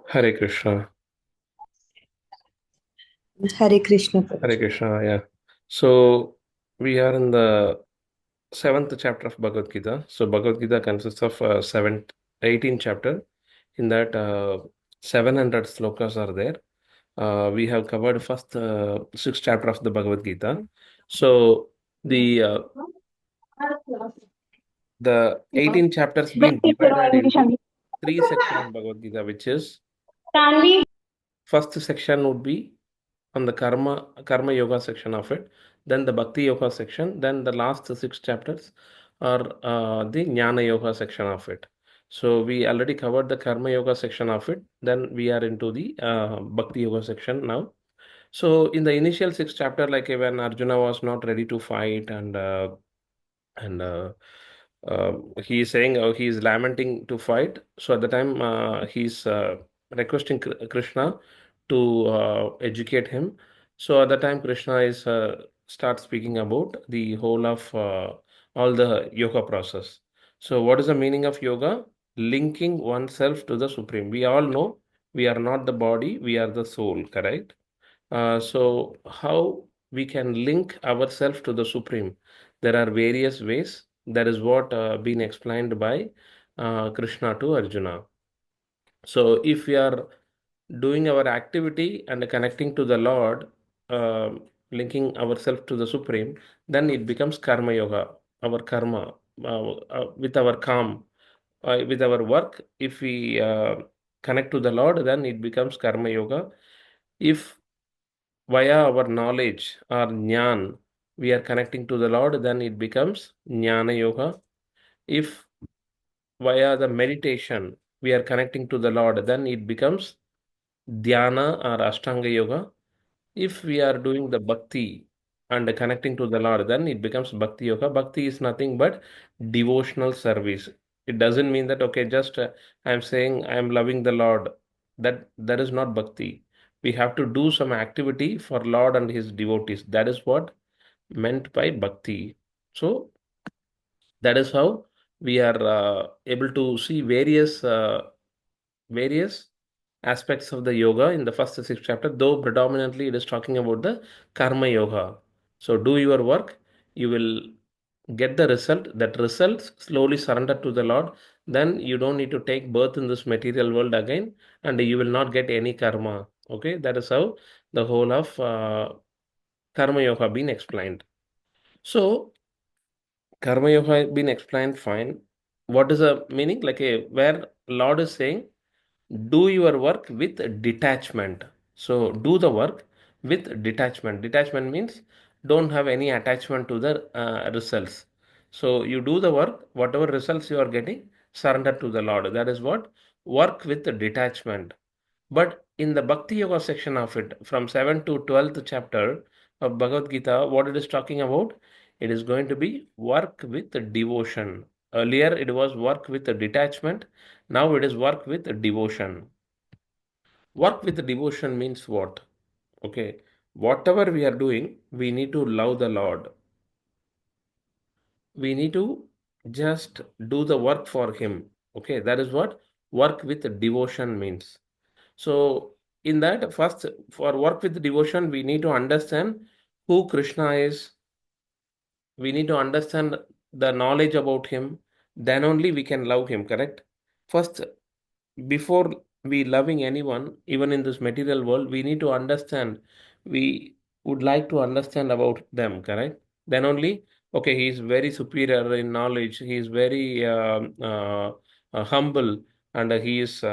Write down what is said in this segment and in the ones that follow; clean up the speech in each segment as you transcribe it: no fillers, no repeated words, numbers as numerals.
Hare Krishna. Hare Krishna Hare Prabhuji. Krishna, yeah. So we are in the seventh chapter of Bhagavad Gita. So Bhagavad Gita consists of 18 chapter. In that, 700 slokas are there. We have covered first six chapter of the Bhagavad Gita. So the uh, the 18 chapters been divided into three section of Bhagavad Gita, which is first section would be on the karma yoga section of it, then the bhakti yoga section, then the last six chapters are the jnana yoga section of it. So we already covered the karma yoga section of it, then we are into the bhakti yoga section now. So in the initial six chapter, like when Arjuna was not ready to fight, and he is saying, he is lamenting to fight. So at the time, he's requesting Krishna to educate him. So at the time, Krishna is start speaking about the whole of all the yoga process. So what is the meaning of yoga? Linking oneself to the supreme. We all know we are not the body, we are the soul, correct? So how we can link ourselves to the supreme? There are various ways. That is what been explained by Krishna to Arjuna. So if we are doing our activity and connecting to the Lord, uh, linking ourselves to the Supreme, then it becomes karma yoga, our karma, with our calm, with our work. If we connect to the Lord, then it becomes karma yoga. If via our knowledge or jnana, we are connecting to the Lord, then it becomes jnana yoga. If via the meditation, we are connecting to the Lord, then it becomes dhyana or ashtanga yoga. If we are doing the bhakti and connecting to the Lord, then it becomes bhakti yoga. Bhakti is nothing but devotional service. It doesn't mean that, okay, just I'm saying I'm loving the Lord. That is not bhakti. We have to do some activity for Lord and his devotees. That is what meant by bhakti. So that is how we are able to see various aspects of the yoga in the first six chapter, though predominantly it is talking about the karma yoga. So do your work, you will get the result. That result slowly surrender to the Lord. Then you don't need to take birth in this material world again, and you will not get any karma. Okay, that is how the whole of karma yoga been explained. So karma yoga has been explained fine. What is the meaning? Like a where Lord is saying do your work with detachment. So do the work with detachment. Detachment means don't have any attachment to the results. So you do the work, whatever results you are getting, surrender to the Lord. That is what work with detachment. But in the Bhakti Yoga section of it, from 7th to 12th chapter of Bhagavad Gita, what it is talking about, it is going to be work with devotion. Earlier, it was work with detachment. Now, it is work with devotion. Work with devotion means what? Okay, whatever we are doing, we need to love the Lord. We need to just do the work for Him. Okay, that is what work with devotion means. So, in that, first, for work with devotion, we need to understand who Krishna is. We need to understand the knowledge about him. Then only we can love him, correct? First, before we loving anyone, even in this material world, we need to understand. We would like to understand about them, correct? Then only, okay, he is very superior in knowledge. He is very humble, and he is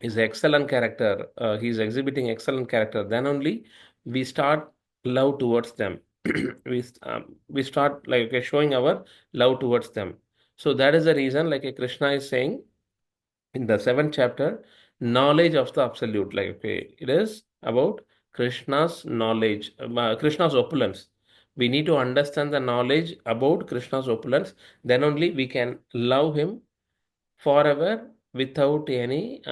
excellent character. He is exhibiting excellent character. Then only we start love towards them. We start like showing our love towards them. So that is the reason, like Krishna is saying in the seventh chapter, knowledge of the absolute. Like okay, it is about Krishna's knowledge, Krishna's opulence. We need to understand the knowledge about Krishna's opulence. Then only we can love him forever without any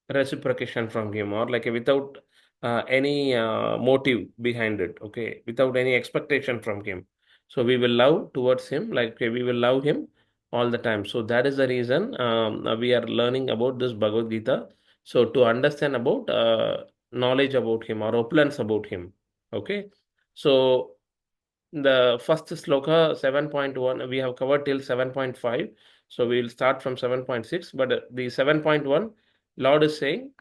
reciprocation from him, or like without any motive behind it, okay, without any expectation from him. So we will love towards him, like okay, we will love him all the time. So that is the reason we are learning about this Bhagavad Gita. So to understand about knowledge about him or opulence about him. Okay. So the first sloka 7.1 we have covered till 7.5. So we will start from 7.6. But the 7.1, Lord is saying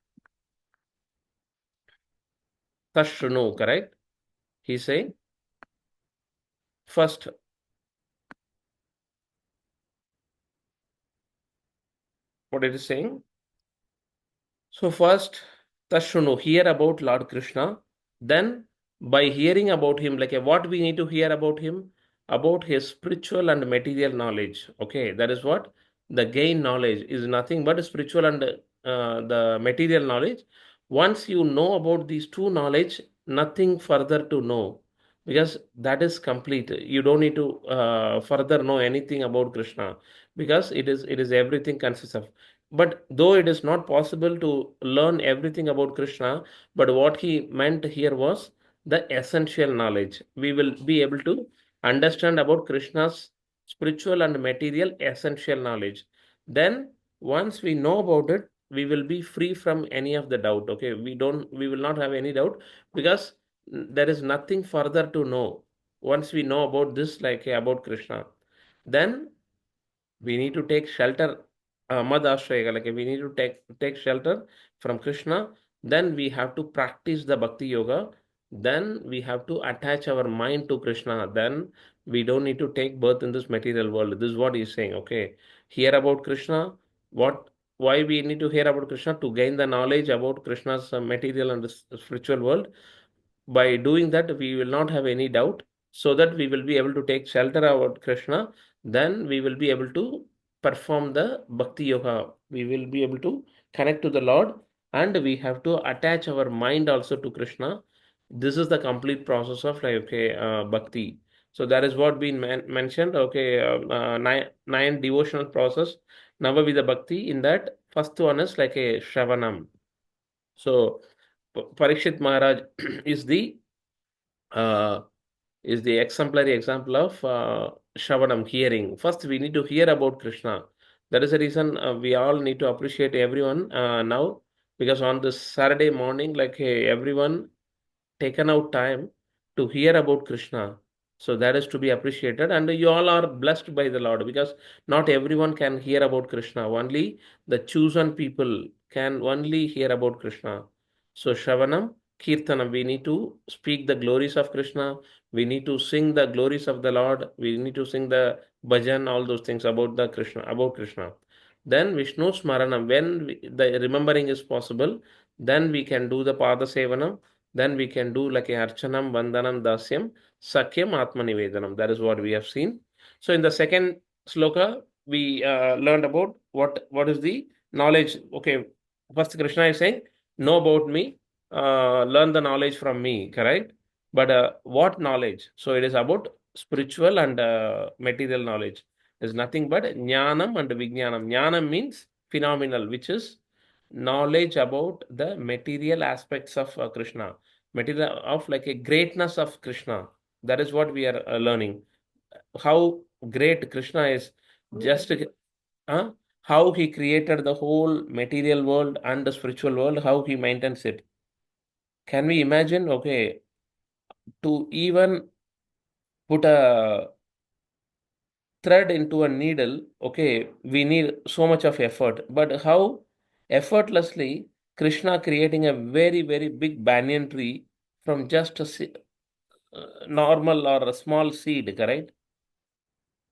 Tashrunu, correct? He's saying first, what it is saying? So first, Tashunu, hear about Lord Krishna. Then, by hearing about him, like what we need to hear about him, about his spiritual and material knowledge. Okay, that is what the gain knowledge is nothing but spiritual and the material knowledge. Once you know about these two knowledge, nothing further to know because that is complete. You don't need to further know anything about Krishna because it is everything consists of. But though it is not possible to learn everything about Krishna, but what he meant here was the essential knowledge. We will be able to understand about Krishna's spiritual and material essential knowledge. Then, once we know about it, we will be free from any of the doubt. Okay, we will not have any doubt because there is nothing further to know. Once we know about this, like about Krishna, then we need to take shelter, mad ashraya, like we need to take shelter from Krishna. Then we have to practice the bhakti yoga. Then we have to attach our mind to Krishna. Then we don't need to take birth in this material world. This is what he's saying. Okay, hear about Krishna. What, why we need to hear about Krishna? To gain the knowledge about Krishna's material and the spiritual world. By doing that, we will not have any doubt, so that we will be able to take shelter about Krishna. Then we will be able to perform the Bhakti Yoga. We will be able to connect to the Lord, and we have to attach our mind also to Krishna. This is the complete process of like okay, Bhakti. So that is what been mentioned. Okay, nine devotional process. Navavidha Bhakti. In that, first one is like a Shravanam. So Parikshit Maharaj is the uh, exemplary example of Shravanam, hearing. First, we need to hear about Krishna. That is the reason we all need to appreciate everyone now, because on this Saturday morning, like hey, everyone taken out time to hear about Krishna. So that is to be appreciated. And you all are blessed by the Lord because not everyone can hear about Krishna. Only the chosen people can only hear about Krishna. So Shravanam, Kirtanam, we need to speak the glories of Krishna. We need to sing the glories of the Lord. We need to sing the bhajan, all those things about the Krishna, about Krishna. Then Vishnu Smaranam, when the remembering is possible, then we can do the Pada Sevanam. Then we can do like a Archanam, Vandanam, Dasyam, Sakyam, Atmanivedanam. That is what we have seen. So in the second sloka, we learned about what is the knowledge. Okay, first Krishna is saying, know about me, learn the knowledge from me, correct? But what knowledge? So it is about spiritual and material knowledge. It's nothing but jnanam and vijnanam. Jnanam means phenomenal, which is knowledge about the material aspects of Krishna, material of like a greatness of Krishna. That is what we are learning. How great Krishna is, just how he created the whole material world and the spiritual world, how he maintains it. Can we imagine? Okay, to even put a thread into a needle, okay, we need so much of effort. But how effortlessly Krishna creating a very, very big banyan tree from just a normal or a small seed, correct?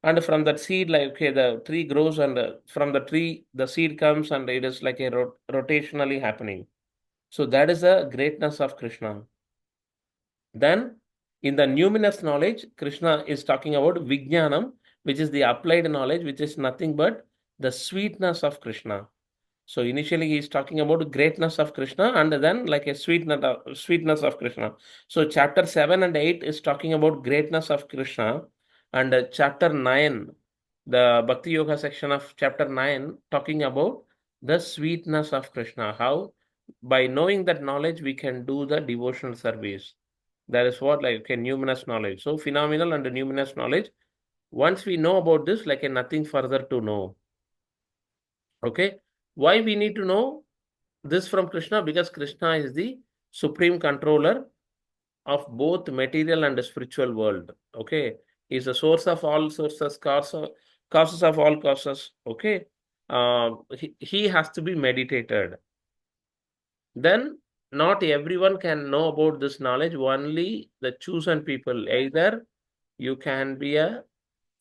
And from that seed, like, okay, the tree grows, and from the tree, the seed comes, and it is like a rotationally happening. So that is the greatness of Krishna. Then, in the numinous knowledge, Krishna is talking about Vijnanam, which is the applied knowledge, which is nothing but the sweetness of Krishna. So initially he is talking about greatness of Krishna, and then like a sweetness of Krishna. So chapter 7 and 8 is talking about greatness of Krishna, and chapter 9, the Bhakti Yoga section of chapter 9, talking about the sweetness of Krishna. How by knowing that knowledge we can do the devotional service. That is what like a numinous knowledge. So phenomenal and numinous knowledge. Once we know about this, like nothing further to know. Okay. Why we need to know this from Krishna? Because Krishna is the supreme controller of both material and spiritual world. Okay. Is the source of all sources, causes of all causes. Okay. He has to be meditated. Then not everyone can know about this knowledge, only the chosen people. Either you can be a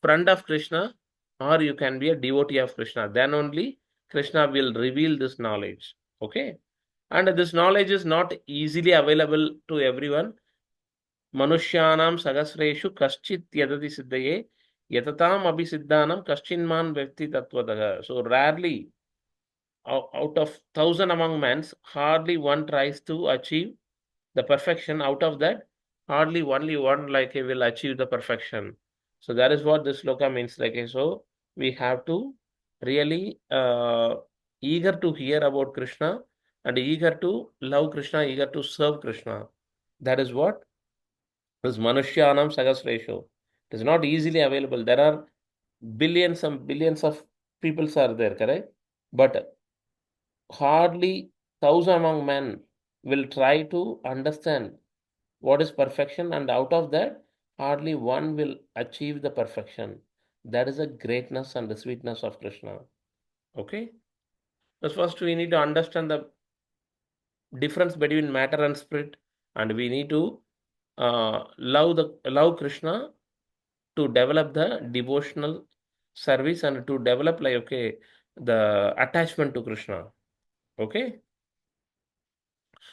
friend of Krishna or you can be a devotee of Krishna. Then only Krishna will reveal this knowledge. Okay. And this knowledge is not easily available to everyone. Manushyanam sagasreshu kaschit yadati siddhaye yatatam abhisiddhanam kaschinman vyakti tattvadaha. So rarely out of thousand among men, hardly one tries to achieve the perfection. Out of that, hardly only one like he will achieve the perfection. So that is what this sloka means. Like so, we have to really eager to hear about Krishna and eager to love Krishna, eager to serve Krishna. That is what this Manushyanam Sagas ratio. It is not easily available. There are billions and billions of peoples are there, correct? But hardly thousand among men will try to understand what is perfection, and out of that, hardly one will achieve the perfection. That is the greatness and the sweetness of Krishna. Okay? But first, we need to understand the difference between matter and spirit, and we need to love Krishna to develop the devotional service and to develop like okay the attachment to Krishna. Okay.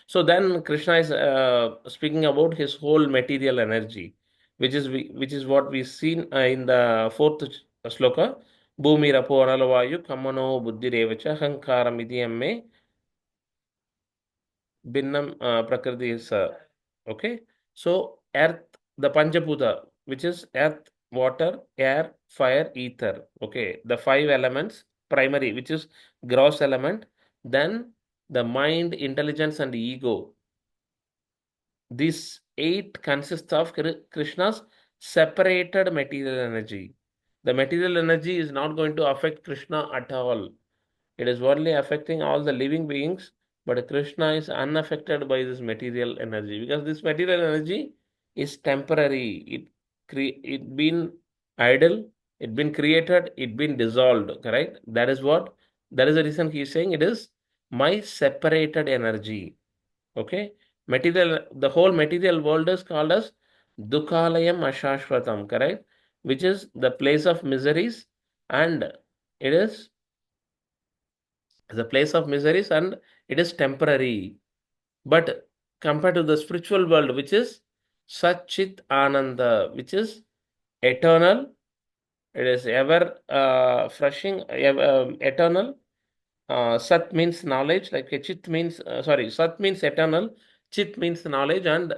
So then Krishna is speaking about his whole material energy, which is what we seen in the fourth sloka. Bhumi rapo analavayu kamano buddhi revacha hankaram idiyame binnam prakriti is okay. So earth, the Panchaputa, which is earth, water, air, fire, ether. Okay, the five elements primary, which is gross element. Then the mind, intelligence, and ego. These eight consist of Krishna's separated material energy. The material energy is not going to affect Krishna at all. It is only affecting all the living beings, but Krishna is unaffected by this material energy because this material energy is temporary. It been idle, it been created, it been dissolved. Correct? That is the reason he is saying it is my separated energy. Okay, the whole material world is called as Dukhalayam Ashashvatam, correct? Which is the place of miseries, and it is the place of miseries and it is temporary. But compared to the spiritual world, which is Satchit Ananda, which is eternal, it is ever freshing, eternal. Sat means knowledge, like Chit means, Sat means eternal, Chit means knowledge, and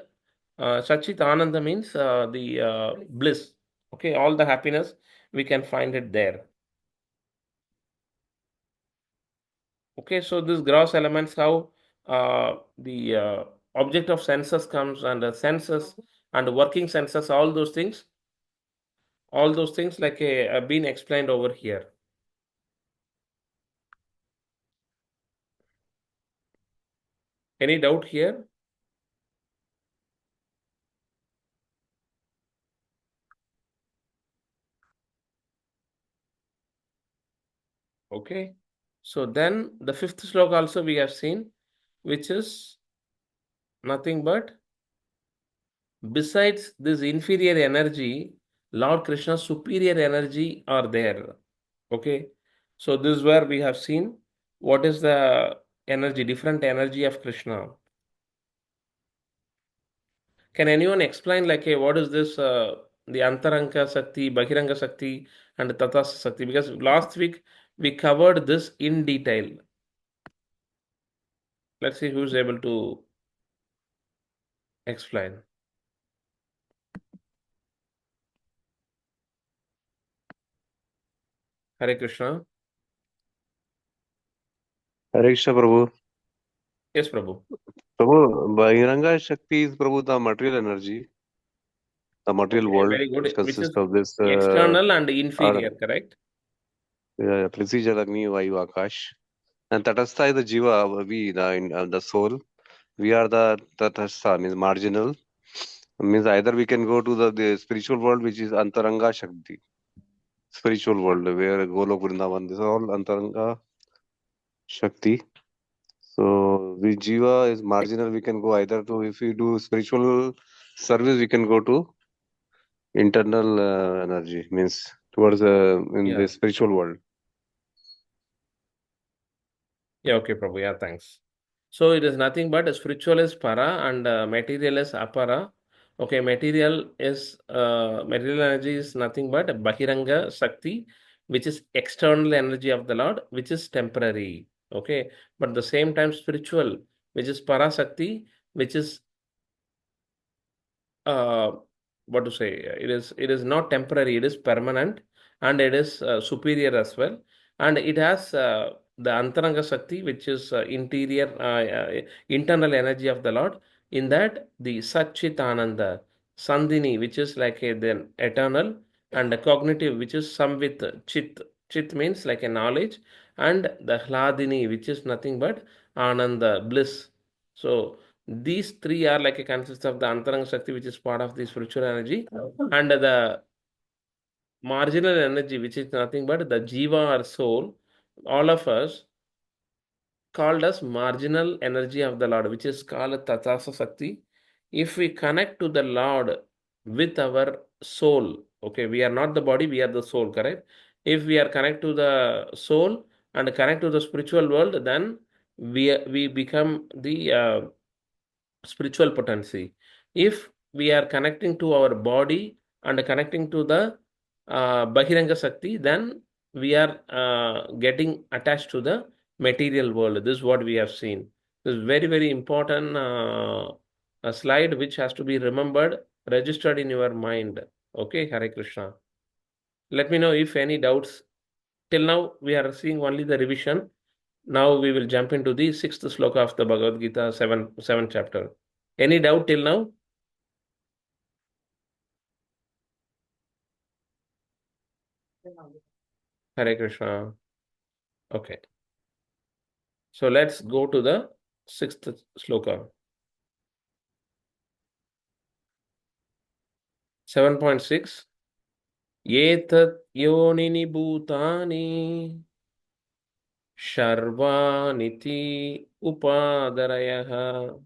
Sachit Ananda means the bliss. Okay, all the happiness, we can find it there. Okay, so this gross elements, how the object of senses comes and the senses and working senses, all those things like have been explained over here. Any doubt here? Okay. So then the fifth sloka also we have seen, which is nothing but besides this inferior energy, Lord Krishna's superior energy are there. Okay. So this is where we have seen what is the energy, different energy of Krishna. Can anyone explain like hey, what is this the Antaranga Sakti, Bahiranga Sakti, and Tathas Sakti? Because last week we covered this in detail. Let's see who's able to explain. Hare Krishna. Hare Krishna, Prabhu. Yes, Prabhu. Prabhu, Bahiranga Shakti is Prabhu the material energy. The material Okay, world, very which good. Which consists is of this external and are inferior, correct? Prithvi, Jal, Agni, Vayu, Akash. And Tatastha is the Jiva, the soul. We are the Tatastha, means marginal. Means either we can go to the spiritual world, which is Antaranga Shakti, spiritual world, where Golok Vrindavan, this is all Antaranga Shakti. So the Jiva is marginal. We can go either to, if we do spiritual service, we can go to internal energy, means towards in the Yeah. spiritual world. Yeah, okay, Prabhu. Yeah, thanks. So it is nothing but spiritual is para and material is apara. Okay, material energy is nothing but Bahiranga Shakti, which is external energy of the Lord, which is temporary. Okay, but the same time spiritual, which is para Shakti, which is uh, what to say, it is not temporary, it is permanent, and it is superior as well, and it has the antaranga shakti, which is internal energy of the Lord. In that, the satchit ananda sandini, which is like a then eternal, and the cognitive, which is some with chit means like a knowledge, and the hladini, which is nothing but ananda bliss. So these three are like a consist of the Antaranga Shakti, which is part of the spiritual energy, and the marginal energy, which is nothing but the Jiva or soul, all of us called as marginal energy of the Lord, which is called Tatasa Shakti. If we connect to the Lord with our soul, okay, we are not the body, we are the soul, correct? If we are connect to the soul and connect to the spiritual world, then we become the spiritual potency. If we are connecting to our body and connecting to the Bahiranga Shakti, then we are getting attached to the material world. This is what we have seen. This is very, very important a slide which has to be remembered, registered in your mind. Okay, Hare Krishna. Let me know if any doubts. Till now, we are seeing only the revision. Now we will jump into the sixth sloka of the Bhagavad Gita, seventh chapter. Any doubt till now? Hare Krishna. Okay. So let's go to the sixth sloka. 7.6. Etat yonini bhutani sharvaniti upadarayah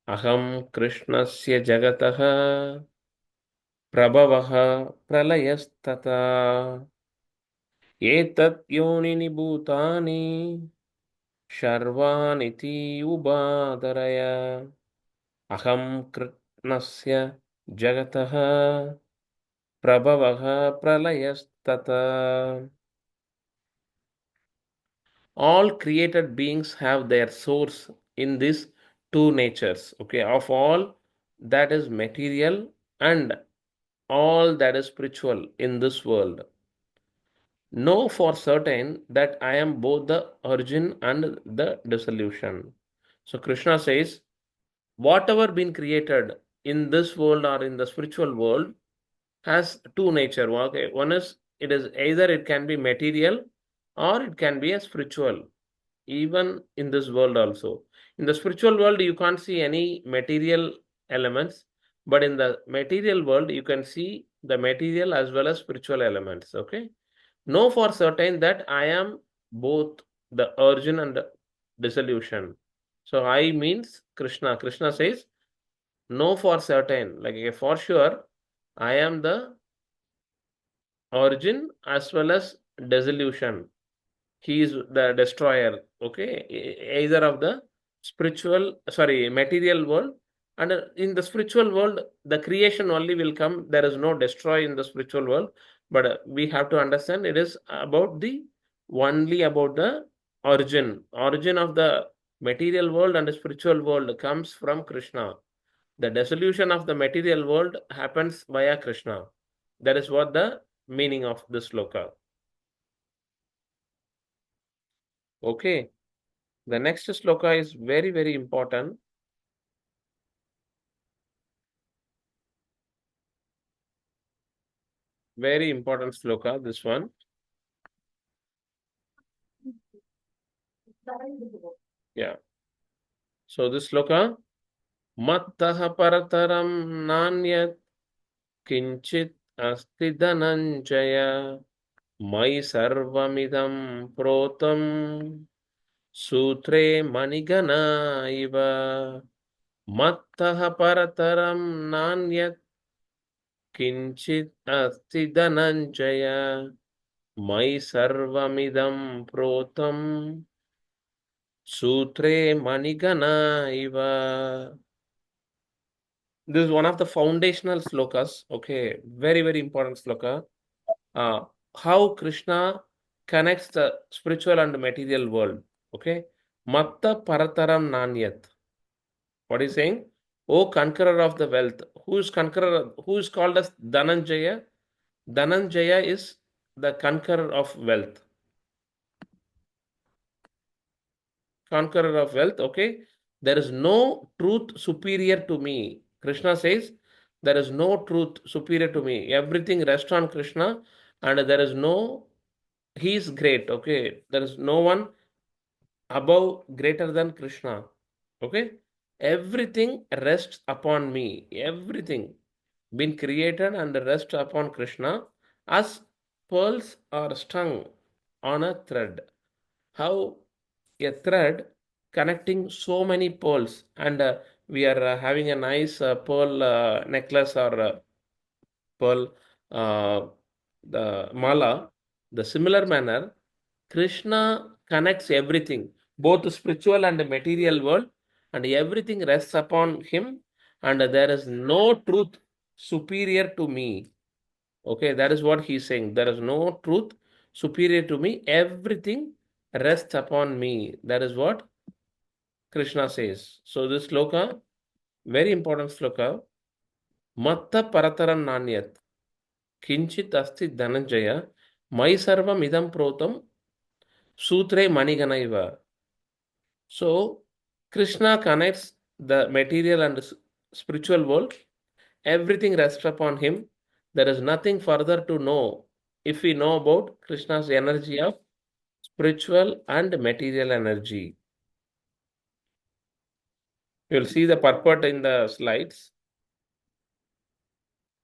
aham krishnasya jagatah prabhavah pralayastata etat yonini bhutani sharvaniti upadarayah aham krishnasya jagatah prabhavah pralayastata. All created beings have their source in these two natures, okay, of all that is material and all that is spiritual in this world. Know for certain that I am both the origin and the dissolution. So Krishna says, whatever been created in this world or in the spiritual world has two nature. Okay, one is, it is either it can be material or it can be a spiritual. Even in this world also, in the spiritual world you can't see any material elements, but in the material world you can see the material as well as spiritual elements. Okay, know for certain that I am both the origin and the dissolution. So I means Krishna says, know for certain, like for sure, I am the origin as well as dissolution. He is the destroyer. Okay, either of the spiritual, sorry, material world, and in the spiritual world the creation only will come. There is no destroy in the spiritual world, but we have to understand it is about the only about the origin of the material world, and the spiritual world comes from Krishna. The dissolution of the material world happens via Krishna. That is what the meaning of this sloka. Okay. The next sloka is very, very important. Very important sloka, this one. Yeah. So this sloka, Mattaha parataram nanyat kinchit asti dhananjaya mai sarvamidam protam sutre manigana iva mattaha parataram nanyat kinchit asti dhananjaya mai sarvamidam protam sutre manigana iva. This is one of the foundational slokas. Okay, very, very important sloka. Uh, how Krishna connects the spiritual and material world. Okay, Matta Parataram Nanyat. What is saying? O conqueror of the wealth. Who is conqueror? Who is called as Dhananjaya? Dhananjaya is the conqueror of wealth. Conqueror of wealth. Okay, there is no truth superior to me. Krishna says, there is no truth superior to me. Everything rests on Krishna, and there is no, he is great. Okay, there is no one above greater than Krishna. Okay, everything rests upon me. Everything been created and rests upon Krishna as pearls are strung on a thread. How a thread connecting so many pearls, and we are having a nice pearl necklace or pearl uh, the mala. The similar manner, Krishna connects everything, both the spiritual and the material world, and everything rests upon him, and there is no truth superior to me. Okay, that is what he's saying. There is no truth superior to me. Everything rests upon me. That is what Krishna says. So this sloka, very important sloka. Matta parataram nanyat. Kinchit asti dhananjaya. Mai sarvam idam protam. Sutre maniganaiva. So Krishna connects the material and spiritual world. Everything rests upon him. There is nothing further to know if we know about Krishna's energy of spiritual and material energy. You'll see the purport in the slides.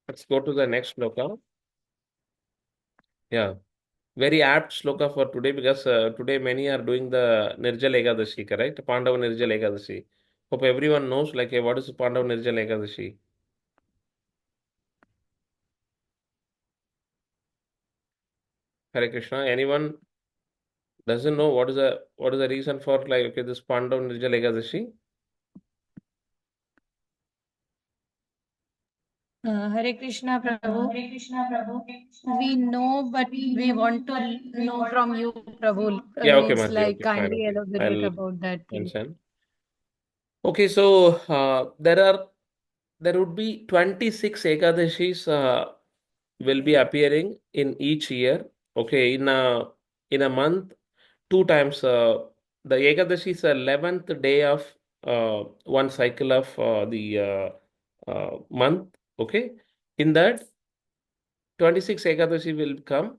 Let's go to the next sloka. Yeah, very apt sloka for today because today many are doing the Nirjal Ekadashi, correct? Pandava Nirjal Ekadashi. Hope everyone knows like what is Pandava Nirjal Ekadashi. Hare Krishna. Anyone doesn't know what is the reason for like okay this Pandava Nirjal Ekadashi? Hare Krishna Prabhu. Hare Krishna Prabhu. We know, but we want to know from you, Prabhu. Yeah, okay, Means Manji. like Okay, fine. kindly Okay, elaborate I'll about that, please. mention. Okay, so there would be 26 Ekadashis will be appearing in each year. Okay, in a month, two times. The Ekadashi is the 11th day of one cycle of the month. Okay, in that 26 Ekadashi will come.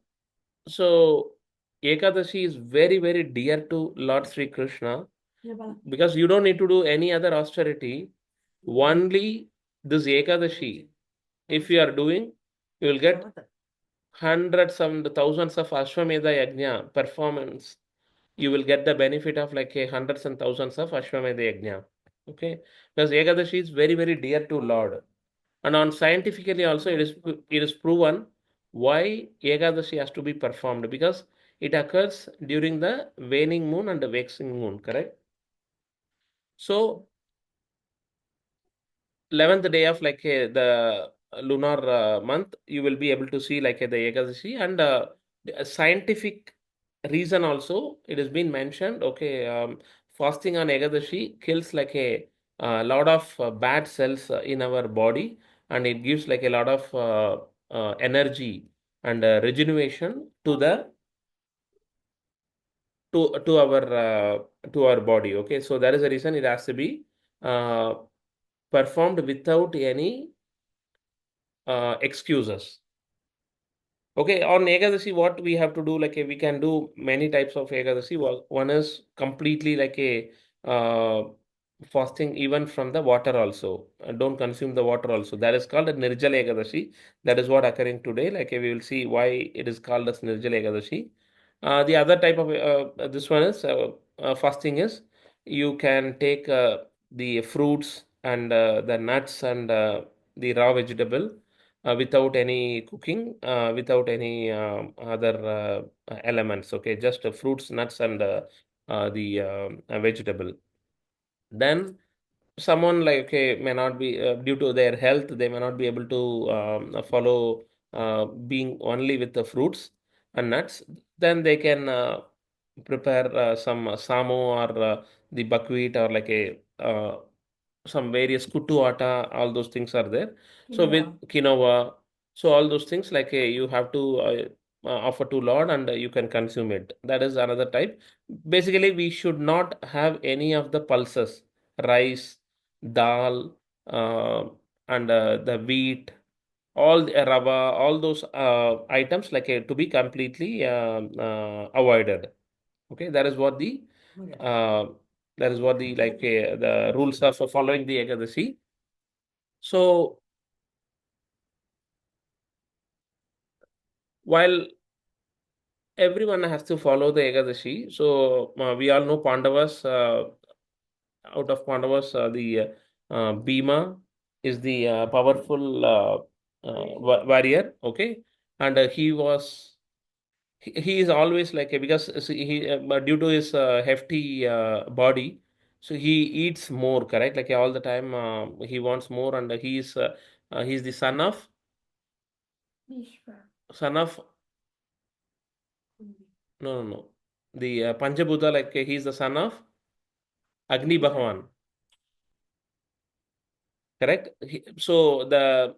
So Ekadashi is very, very dear to Lord Sri Krishna because you don't need to do any other austerity. Only this Ekadashi, if you are doing, you will get hundreds and thousands of Ashwamedha Yajna performance. You will get the benefit of like a hundreds and thousands of Ashwamedha Yajna. Okay, because Ekadashi is very, very dear to Lord. And on scientifically also it is proven why Ekadashi has to be performed because it occurs during the waning moon and the waxing moon, correct? So 11th day of like the lunar month, you will be able to see like the Ekadashi and a scientific reason also it has been mentioned. Okay, fasting on Ekadashi kills like a lot of bad cells in our body and it gives like a lot of energy and regeneration to our body. Okay, so that is the reason it has to be uh, performed without any excuses. Okay, on Ekadashi, what we have to do, like we can do many types of Ekadashi. One is completely like a fasting even from the water also. Don't consume the water also. That is called a Nirjala Ekadashi. That is what occurring today. Like we will see why it is called as Nirjala Ekadashi. The other type of this one is fasting is you can take the fruits and the nuts and the raw vegetable without any cooking, without any other elements. Okay, just fruits, nuts, and the vegetable. Then someone like okay may not be due to their health, they may not be able to follow being only with the fruits and nuts. Then they can prepare some samo or the buckwheat or like a some various kuttu atta, all those things are there. So with quinoa, so all those things like you have to offer to Lord and you can consume it. That is another type. Basically, we should not have any of the pulses, rice, dal, and the wheat, all the rava, all those items like to be completely avoided. Okay, that is what the uh, like the rules are for following the Ekadasi. So while everyone has to follow the Ekadashi, so we all know Pandavas. Out of Pandavas, the Bhima is the powerful warrior. Okay, and he is always like because he due to his hefty body, so he eats more. Correct, like all the time he wants more, and he's the son of no, no, no. The Panchabhuta, like he's the son of Agni Bhagavan, correct? So the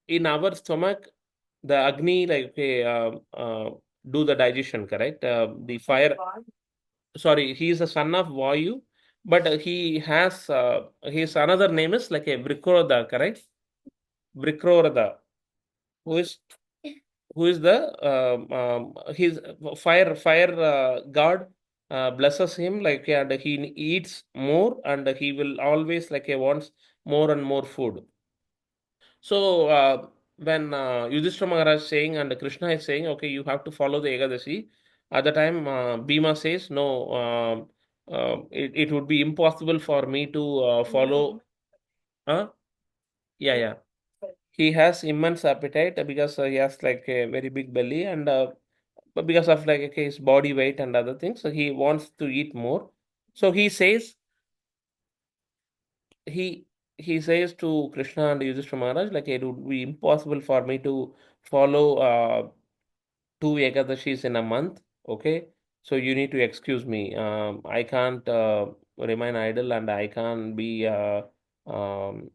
in our stomach, the Agni like okay, do the digestion, correct? The fire. Sorry, he is the son of Vayu, but he has his another name is like a Vrikroda, correct? Vrikroda, who is the his fire god blesses him like and he eats more and he will always like he wants more and more food. So when Yudhishthira Maharaj is saying and Krishna is saying, okay, you have to follow the Ekadasi. At the time, Bhima says, no, it would be impossible for me to follow. Huh? Yeah, yeah. He has immense appetite because he has like a very big belly and but because of like okay, his body weight and other things, so he wants to eat more. So he says he he says to Krishna and Yudhishthira Maharaj like it would be impossible for me to follow two Ekadashis in a month. Okay, so you need to excuse me. I can't remain idle and I can't be um,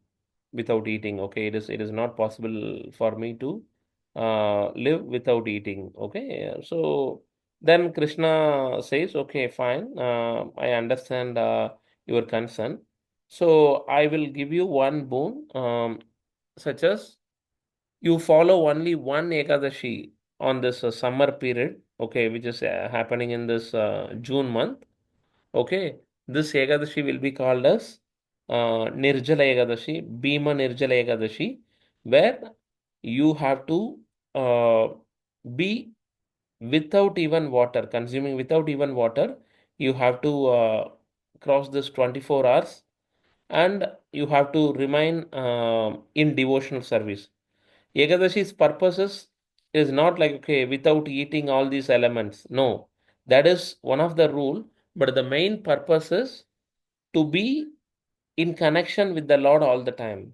without eating. Okay, it is not possible for me to live without eating. Okay, so then Krishna says, okay, fine. I understand your concern. So I will give you one boon, such as you follow only one Ekadashi on this summer period, okay, which is happening in this June month. Okay, this Ekadashi will be called as Nirjala Ekadashi, Bhima Nirjala Ekadashi, where you have to uh, be without even water, consuming without even water. You have to cross this 24 hours and you have to remain in devotional service. Ekadashi's purposes is not like okay without eating all these elements. No, that is one of the rule, but the main purpose is to be in connection with the Lord all the time,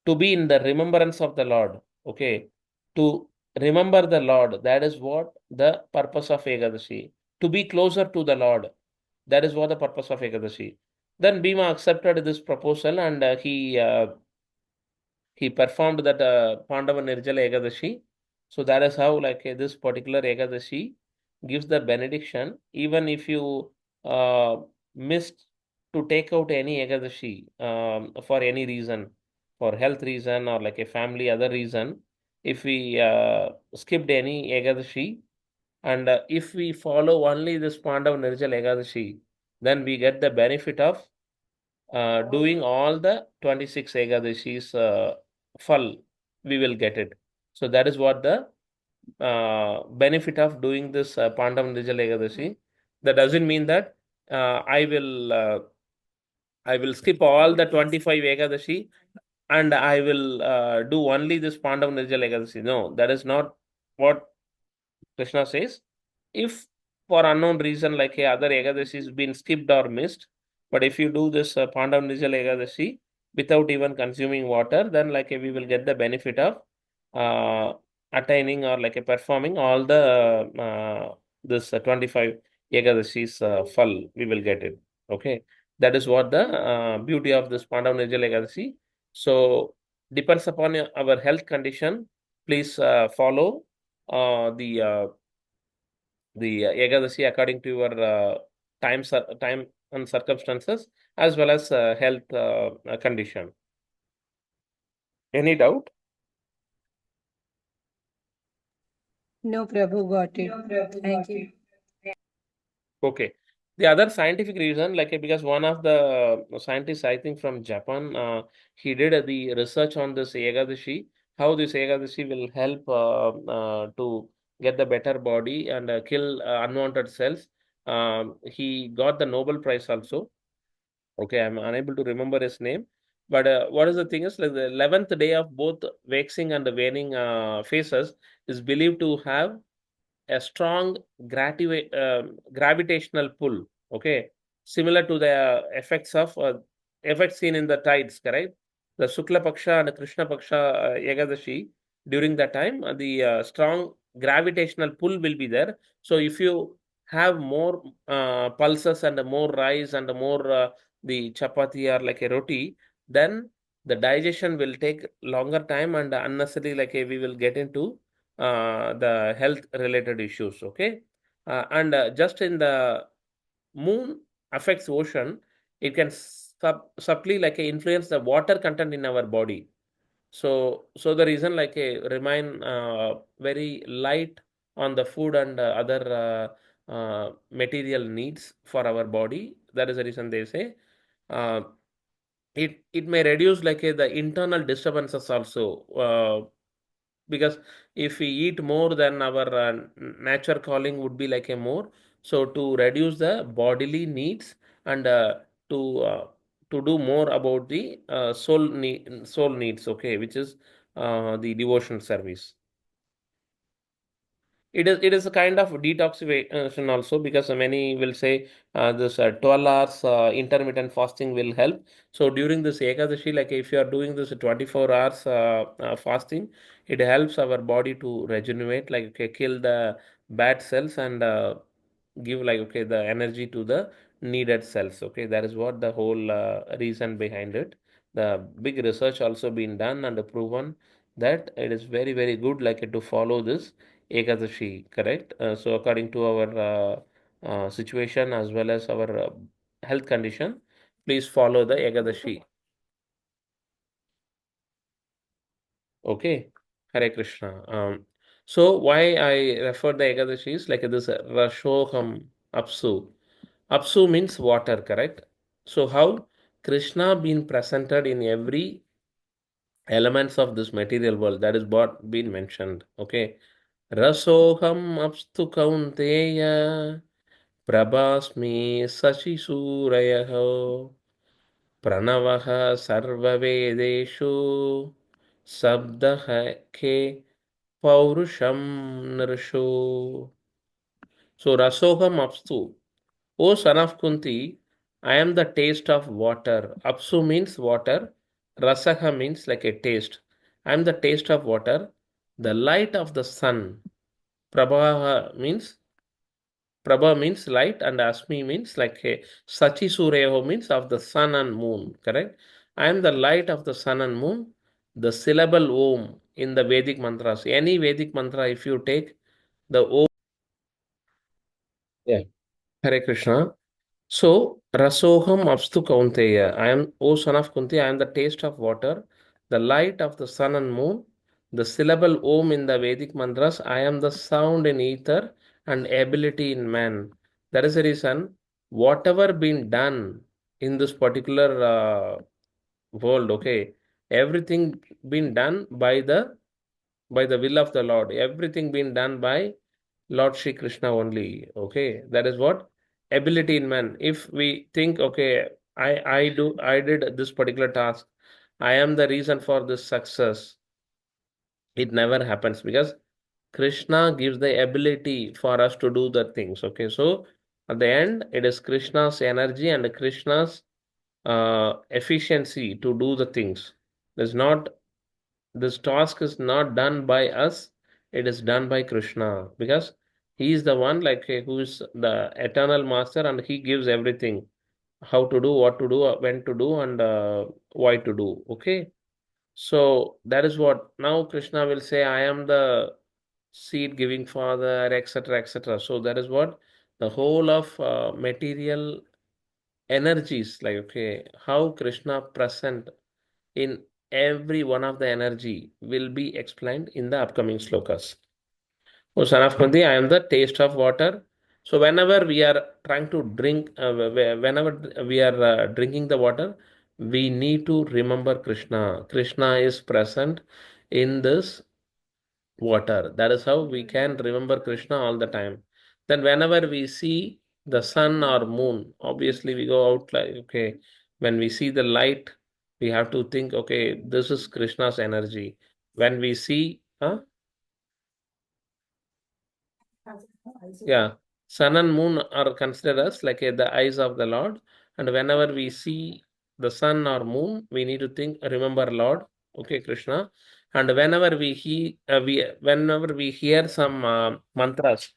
to be in the remembrance of the Lord. Okay, to remember the Lord. That is what the purpose of Ekadashi. To be closer to the Lord. That is what the purpose of Ekadashi. Then Bhima accepted this proposal and he performed that Pandava Nirjala Ekadashi. So that is how like this particular Ekadashi gives the benediction. Even if you missed to take out any Ekadashi for any reason, for health reason or like a family other reason, if we skipped any Ekadashi, and if we follow only this Pandav Nirjal Ekadashi, then we get the benefit of doing all the 26 Ekadashis full, we will get it. So that is what the benefit of doing this Pandav Nirjal Ekadashi. That doesn't mean that uh, I will uh, I will skip all the 25 Ekadashi and I will do only this Pandav Nirjal Ekadashi. No, that is not what Krishna says. If for unknown reason, like other Ekadashi is been skipped or missed, but if you do this Pandav Nirjal Ekadashi without even consuming water, then like we will get the benefit of uh, attaining or like performing all the this 25 Ekadashis full, we will get it. Okay, that is what the beauty of this Pandav Nirjal Ekadashi. So depends upon our health condition. Please follow the Ekadashi according to your time and circumstances as well as health condition. Any doubt? No, Prabhu, got it. Thank you. Okay. The other scientific reason, like because one of the scientists, I think from Japan, he did the research on this Ekadashi, how this Ekadashi will help to get the better body and kill unwanted cells. He got the Nobel Prize also. Okay, I'm unable to remember his name. But what is the thing is like the 11th day of both waxing and the waning phases is believed to have a strong gravitational pull. Okay, similar to the effects seen in the tides, correct? The Sukla Paksha and the Krishna Paksha Ekadashi, during that time, the strong gravitational pull will be there. So if you have more pulses and more rice and more the chapati or like a roti, then the digestion will take longer time and unnecessarily like we will get into the health related issues. Okay, and just in the moon affects ocean, it can subtly like influence the water content in our body. So the reason like remain very light on the food and other material needs for our body. That is the reason they say uh, it may reduce like the internal disturbances also. Because if we eat more than our nature calling would be like a more, so to reduce the bodily needs and to uh, to do more about the soul needs, okay, which is the devotion service. It is a kind of detoxification also, because many will say this 12 hours intermittent fasting will help. So during this Ekadashi, like if you are doing this 24 hours fasting, it helps our body to regenerate, like okay, kill the bad cells and give like okay the energy to the needed cells. Okay, that is what the whole reason behind it. The big research also been done and proven that it is very very good like to follow this Ekadashi, correct? So according to our situation as well as our health condition, please follow the Ekadashi. Okay, Hare Krishna. So why I refer the Ekadashi is like this Rashoham Apsu. Apsu means water, correct? So how Krishna been presented in every elements of this material world, that is what been mentioned. Okay. Rasoham apstu kaunteya Prabhasmi Sashisurayah Pranavaha Sarvavedeshu Sabdaha Ke Paurusham Nirsho. So Rasoham Apstu. O son of Kunti, I am the taste of water. Apsu means water. Rasaha means like a taste. I am the taste of water. The light of the sun. Prabha means light and Asmi means like a Sachi Suryaho means of the sun and moon, correct? I am the light of the sun and moon. The syllable Om in the Vedic mantras. Any Vedic mantra, if you take the Om. Yeah. Hare Krishna. So, Rasoham Apstu Kaunteya. I am, O son of Kunti, I am the taste of water, the light of the sun and moon, The syllable Om in the Vedic mantras, I am the sound in ether and ability in man. That is the reason whatever been done in this particular world, okay, everything been done by the will of the Lord. Everything been done by Lord Shri Krishna only. Okay, that is what ability in man. If we think, okay, I did this particular task, I am the reason for this success. It never happens because Krishna gives the ability for us to do the things. Okay, so at the end, it is Krishna's energy and Krishna's efficiency to do the things. There's not This task is not done by us, it is done by Krishna because he is the one like who is the eternal master and he gives everything how to do, what to do, when to do, and why to do. Okay, so that is what now Krishna will say, I am the seed giving father, etc., etc. So that is what the whole of material energies like, okay, how Krishna present in every one of the energy will be explained in the upcoming slokas. Oh, son of Kunti, I am the taste of water. So whenever we are trying to drink, whenever we are drinking the water, we need to remember Krishna. Krishna is present in this water. That is how we can remember Krishna all the time. Then whenever we see the sun or moon, obviously we go out like, okay, when we see the light, we have to think, okay, this is Krishna's energy. When we see, huh? Yeah, sun and moon are considered as like the eyes of the Lord. And whenever we see the sun or moon, we need to think, remember Lord, okay, Krishna. And whenever we hear some mantras,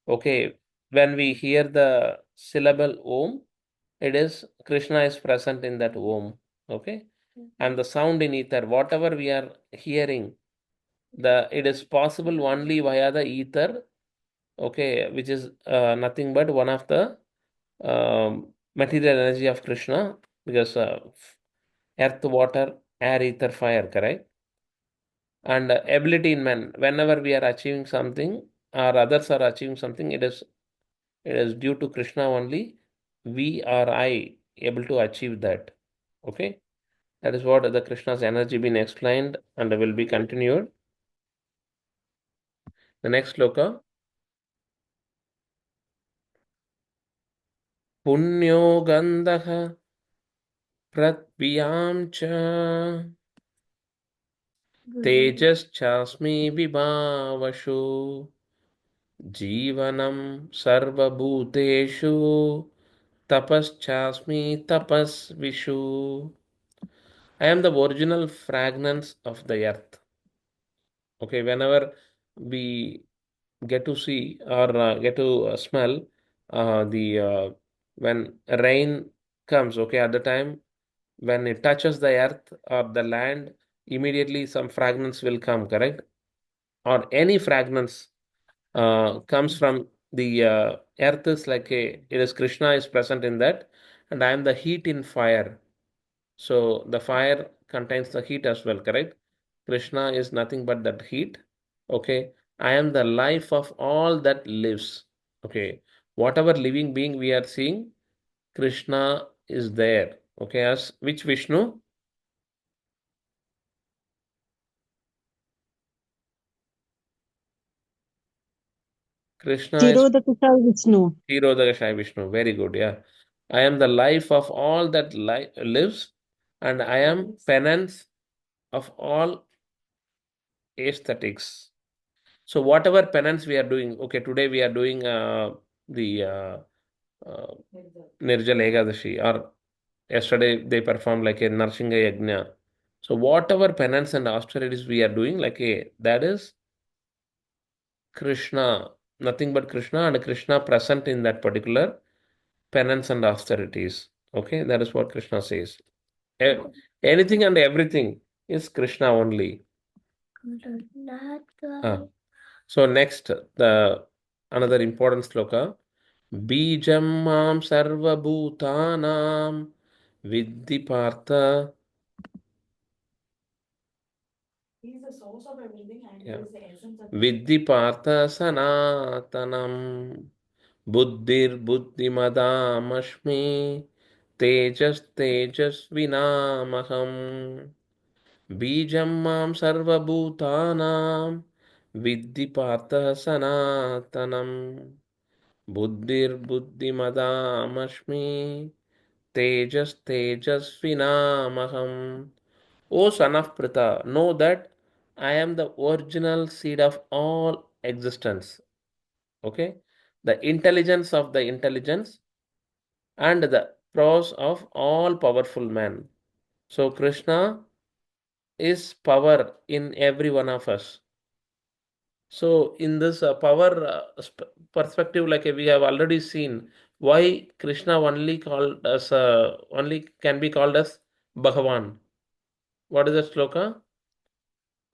okay, when we hear the syllable Om, it is Krishna is present in that Om, okay. And the sound in ether, whatever we are hearing, the it is possible only via the ether, okay, which is nothing but one of the material energy of Krishna, because earth, water, air, ether, fire, correct? And ability in man, whenever we are achieving something or others are achieving something, it is due to Krishna only. We or I able to achieve that. Okay, that is what the Krishna's energy been explained and will be continued. The next sloka. Punyo Gandha Pratviyam cha तेजश्चास्मि विभावशु जीवनं सर्वभूतेषु तपश्चास्मि तपस्विषु. I am the original fragrance of the earth. Okay, whenever we get to see or get to smell the when rain comes, okay, at the time when it touches the earth or the land, immediately some fragrance will come, correct? Or any fragrance comes from the earth is like it is Krishna is present in that, and I am the heat in fire. So the fire contains the heat as well, correct? Krishna is nothing but that heat. Okay, I am the life of all that lives. Okay, whatever living being we are seeing, Krishna is there. Okay, as which Vishnu? Krishna is Tirodakasai Vishnu. Kshirodakashayi Vishnu. Very good. Yeah. I am the life of all that lives, and I am penance of all aesthetics. So, whatever penance we are doing, okay, today we are doing the uh, Nirjal Ekadashi, or yesterday they performed like a Narsingha Yajna. So, whatever penance and austerities we are doing, like that is Krishna, nothing but Krishna, and Krishna present in that particular penance and austerities. Okay, that is what Krishna says. E- Anything and everything is Krishna only. Ah. So next, the another important sloka. Bijam mam sarva bhutanam viddhi partha Yeah. Viddhi partha sanatanam buddhir buddhimadamashmi tejas tejasvinamaham बीजं मां सर्वभूतानां विद्धि Partha सनातनम् बुद्धिर्बुद्धिमतामस्मि तेजस्तेजस्विनामहम्. O son of Pritha, know that I am the original seed of all existence. Okay? The intelligence of the intelligence and the prose of all powerful man. So Krishna is power in every one of us. So in this power perspective, like we have already seen, why Krishna only called as only can be called as Bhagavan. What is the sloka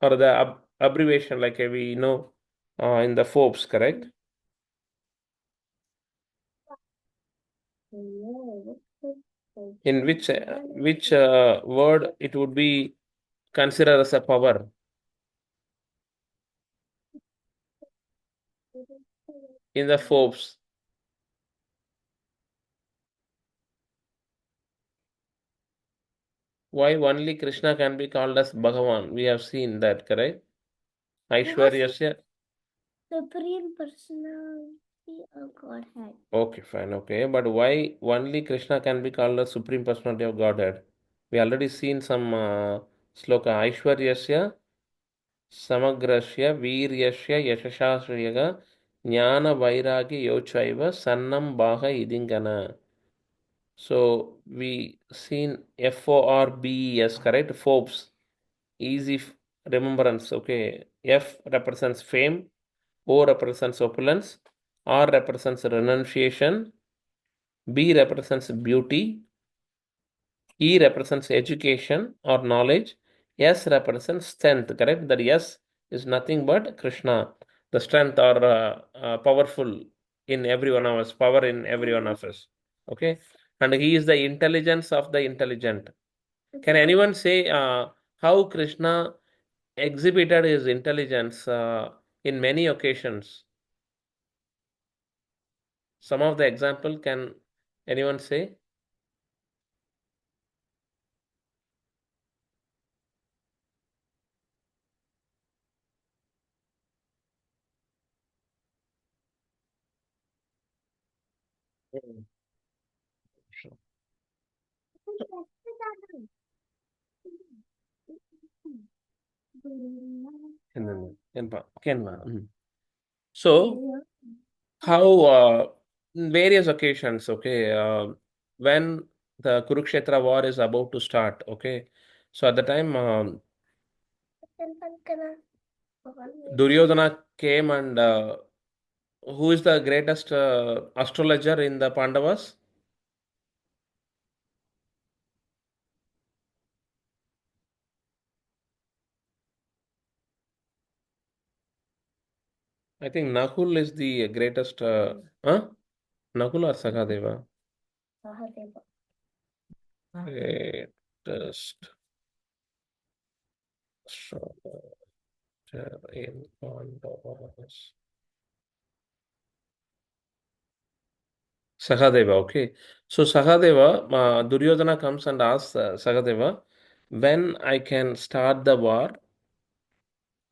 or the abbreviation? Like we know in the Forbes, correct? In which word it would be considered as a power in the Forbes? Why only Krishna can be called as Bhagavan? We have seen that, correct? Aishwaryasya. Supreme Personality of Godhead. Okay, fine, okay. But why only Krishna can be called the Supreme Personality of Godhead? We already seen some sloka. Aishwaryasya, Samagrasya, Viryasya, Yashashasriyaga, Jnana Vairagya Yochaiva, Sannam Bhaga Idingana. So we seen FORBES, correct? Forbes. Easy remembrance, okay. F represents fame, O represents opulence, R represents renunciation, B represents beauty, E represents education or knowledge, S represents strength, correct? That S is nothing but Krishna, the strength or powerful in every one of us, power in every one of us, okay? And He is the intelligence of the intelligent. Can anyone say how Krishna exhibited his intelligence in many occasions? Some of the example, can anyone say? Mm. Sure. Kenma. So, how in various occasions, okay, when the Kurukshetra war is about to start, okay, so at the time, Duryodhana came and who is the greatest astrologer in the Pandavas? I think Nakul is the greatest. Huh? Nakul or Sakadeva? Sahadeva. Greatest astrologer in Pandavas. Sahadeva, okay. So Sahadeva, Duryodhana comes and asks Sahadeva, when I can start the war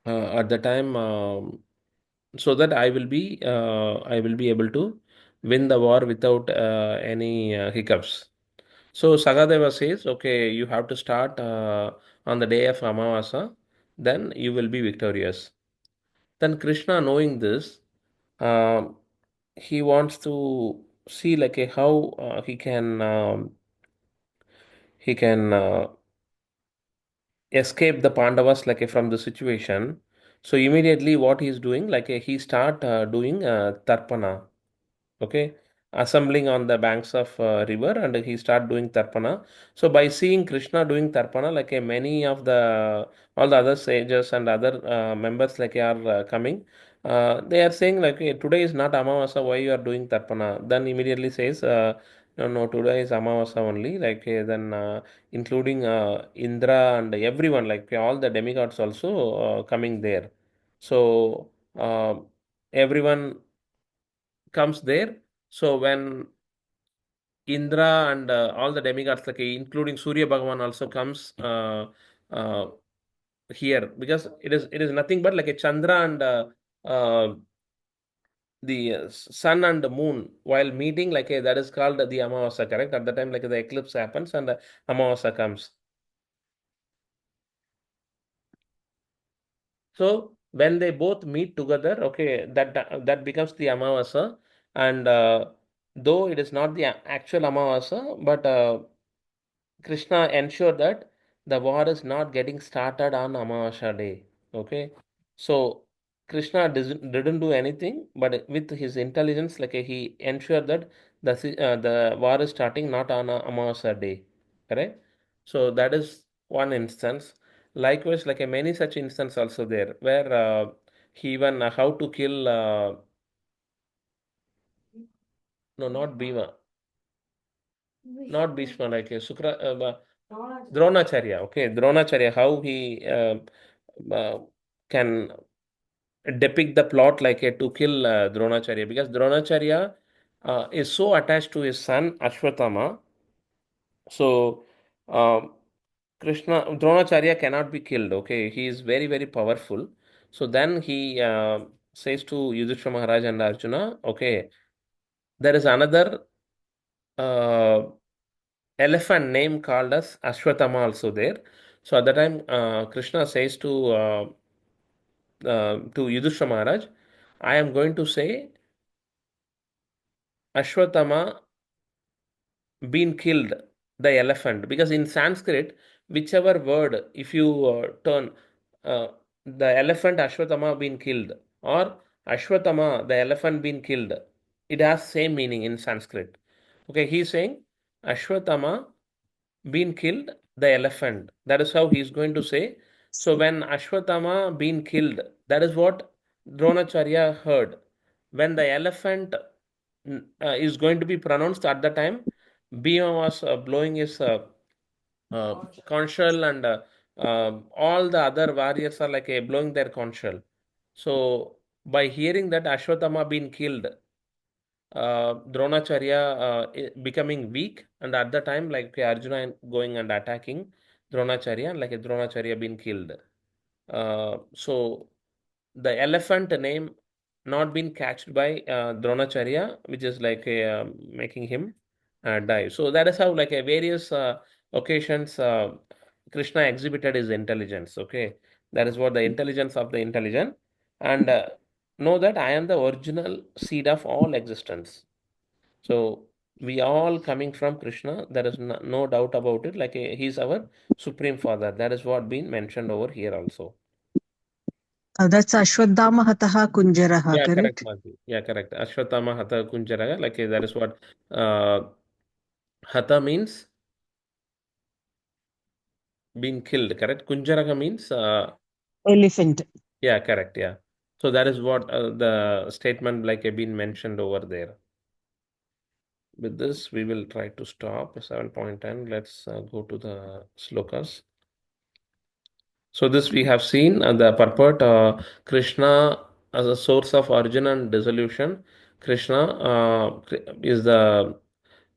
at the time, so that I will be able to win the war without any hiccups. So Sagadeva says, okay, you have to start on the day of Amavasa, then you will be victorious. Then Krishna, knowing this, um, he wants to see like how he can escape the Pandavas like from the situation. So immediately, what he's doing, like he start doing tarpana, okay, assembling on the banks of river, and he start doing tarpana. So by seeing Krishna doing tarpana, like many of the all the other sages and other members like are coming, They are saying like, "Hey, today is not Amavasa, why you are doing Tarpana?" Then immediately says, no, no, today is Amavasa only. Like then including Indra and everyone, like all the demigods also coming there. So everyone comes there. So when Indra and all the demigods, like including Surya Bhagavan, also comes uh, here, because it is nothing but like a Chandra and uh, the sun and the moon while meeting, like that is called the Amavasa, correct? At the time, like the eclipse happens and the Amavasa comes. So when they both meet together, okay, that becomes the Amavasa, and though it is not the actual Amavasa, but Krishna ensured that the war is not getting started on Amavasya day. Okay, so Krishna didn't do anything, but with his intelligence, like he ensured that the war is starting not on Amavasya day. Correct. So that is one instance. Likewise, like many such instances also there, where he even how to kill no, not Bhima, not Bhishma, like Dronacharya. Okay, Dronacharya, how he uh, can depict the plot like to kill Dronacharya, because Dronacharya is so attached to his son Ashwatthama. So Krishna Dronacharya cannot be killed. Okay, he is very very powerful. So then he says to Yudhishthira Maharaj and Arjuna, okay, there is another uh, elephant name called as Ashwatthama also there. So at the time, Krishna says to Yudhishthira Maharaj, I am going to say Ashwatthama been killed the elephant, because in Sanskrit, whichever word if you turn uh, the elephant Ashwatthama been killed or Ashwatthama the elephant been killed, it has same meaning in Sanskrit. Okay, he's saying Ashwatthama been killed the elephant. That is how he's going to say. So when Ashwatthama been killed, that is what Dronacharya heard. When the elephant is going to be pronounced at the time, Bhima was blowing his conch shell, and all the other warriors are like blowing their conch shell. So by hearing that Ashwatthama been killed, Dronacharya becoming weak, and at the time, like Arjuna going and attacking Dronacharya, and like Dronacharya being killed. So the elephant name not been catched by Dronacharya, which is like making him die. So that is how, like various occasions, Krishna exhibited his intelligence. Okay, that is what the intelligence of the intelligent, and know that I am the original seed of all existence. So we all coming from Krishna. There is no doubt about it. Like he's our supreme father. That is what been mentioned over here also. That's Ashwadhama Hataha Kunjaraha, Yeah, correct, correct? Bhakti. Yeah, correct. Ashwatthama Hatha Kunjaraga. Like that is what Hatha means being killed. Correct. Kunjaraga means Elephant. yeah, correct. Yeah. So that is what the statement like been mentioned over there. With this, we will try to stop 7.10. Let's go to the slokas. So this we have seen the purport, Krishna as a source of origin and dissolution. Krishna is the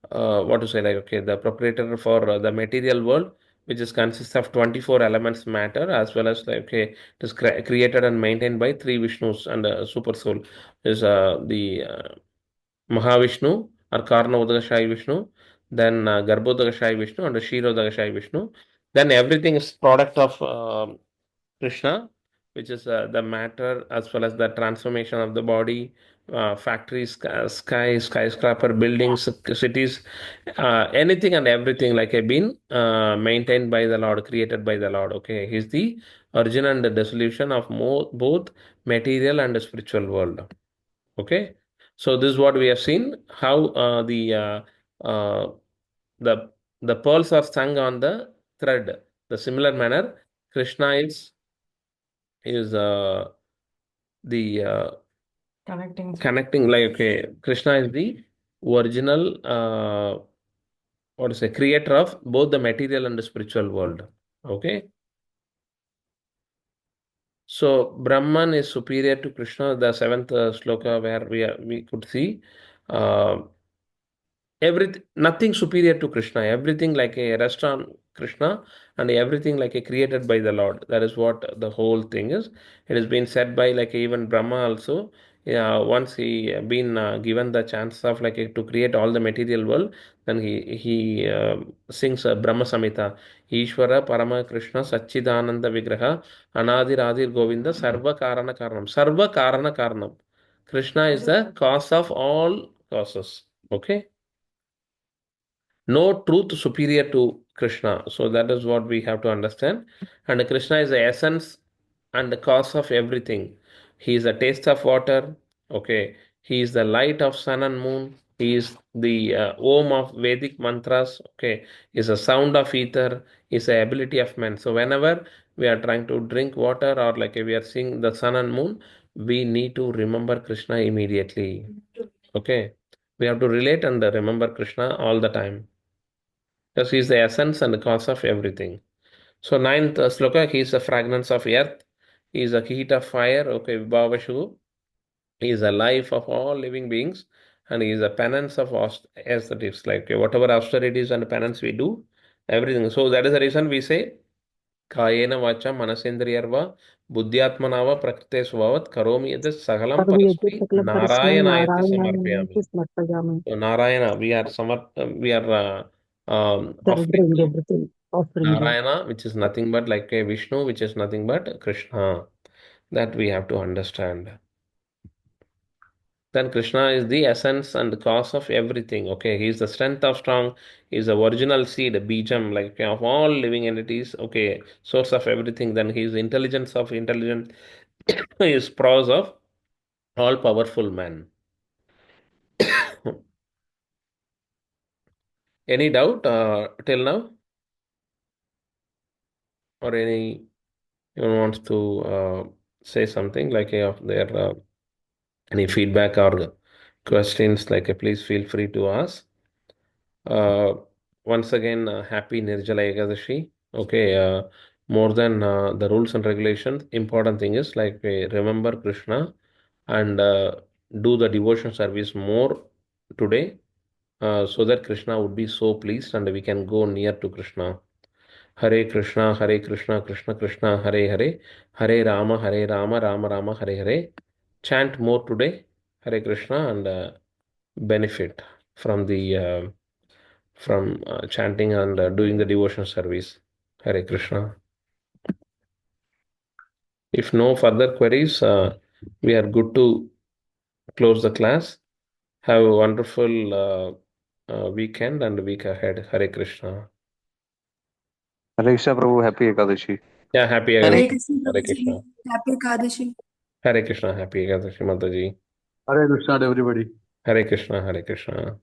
what to say, like okay, the proprietor for the material world, which is consists of 24 elements matter, as well as like okay, it is created and maintained by three Vishnus, and super soul is the Mahavishnu or Karna Vishnu, then Garbhodakashayi Vishnu and Kshirodakashayi Vishnu. Then everything is product of Krishna, which is the matter as well as the transformation of the body, factories, skyscraper, buildings, cities, anything and everything like a been maintained by the Lord, created by the Lord. Okay, He's the origin and the dissolution of both material and the spiritual world. Okay, so this is what we have seen, how uh, the the pearls are strung on the thread. The similar manner, Krishna is the Connecting. like, okay, Krishna is the original, what is a creator of both the material and the spiritual world. Okay. So Brahman is superior to Krishna. The seventh sloka where we could see uh, everything, nothing superior to Krishna. Everything like a restaurant Krishna, and everything like a created by the Lord. That is what the whole thing is. It has been said by like even Brahma also. Yeah, once he been given the chance of like to create all the material world, then he sings Brahma Samhita. Ishvara Parama Krishna Satchidananda Vigraha Anadir Adir Govinda Sarva Karana Karanam. Sarva Karana Karanam. Krishna is the cause of all causes. Okay. No truth superior to Krishna. So that is what we have to understand. And Krishna is the essence and the cause of everything. He is the taste of water. Okay. He is the light of sun and moon. He is the Om of Vedic mantras. Okay. He is the sound of ether. He is the ability of man. So whenever we are trying to drink water or like we are seeing the sun and moon, we need to remember Krishna immediately. Okay. We have to relate and remember Krishna all the time. Because he is the essence and the cause of everything. So ninth sloka, he is the fragrance of earth. He is the heat of fire. Okay, Vibhavashu. He is the life of all living beings. And he is the penance of aesthetics. Like whatever austerities and penance we do, everything. So that is the reason we say, Kayena vacha manasendriyarva buddhyatmanava prakrite svavad karomi yad sagalam सर्वयज्ञ paraspi सकल परस्मै narayana नारायणाय samarpyami. समर्पयामि. So Narayana, we are offering Surrendering to everything, offering you. Narayana, which is nothing but like a Vishnu, which is nothing but Krishna. That we have to understand. Then Krishna is the essence and the cause of everything. Okay, he is the strength of strong, he is the original seed, bijam, like of all living entities. Okay, source of everything. Then he is the intelligence of intelligent, he is prose of all powerful man. Any doubt till now? Or any anyone wants to say something like of their any feedback or questions, like please feel free to ask. Uh, Once again, happy Nirjala Ekadashi. Okay, more than the rules and regulations, important thing is like remember Krishna and do the devotion service more today, so that Krishna would be so pleased and we can go near to Krishna. Hare Krishna, Krishna Krishna, Hare Hare, Hare Rama, Rama Rama, Hare Hare. Chant more today, Hare Krishna, and benefit from the from chanting and doing the devotion service. Hare Krishna. If no further queries, we are good to close the class. Have a wonderful weekend and week ahead. Hare Krishna. Hare Krishna Prabhu, happy Ekadashi. Yeah, happy Hare Ekadashi. Krishna Hare Prabhuji. Krishna. Happy Ekadashi. Hare Krishna. Happy Ekadashi, Mataji. Hare Krishna to everybody. Hare Krishna. Hare Krishna.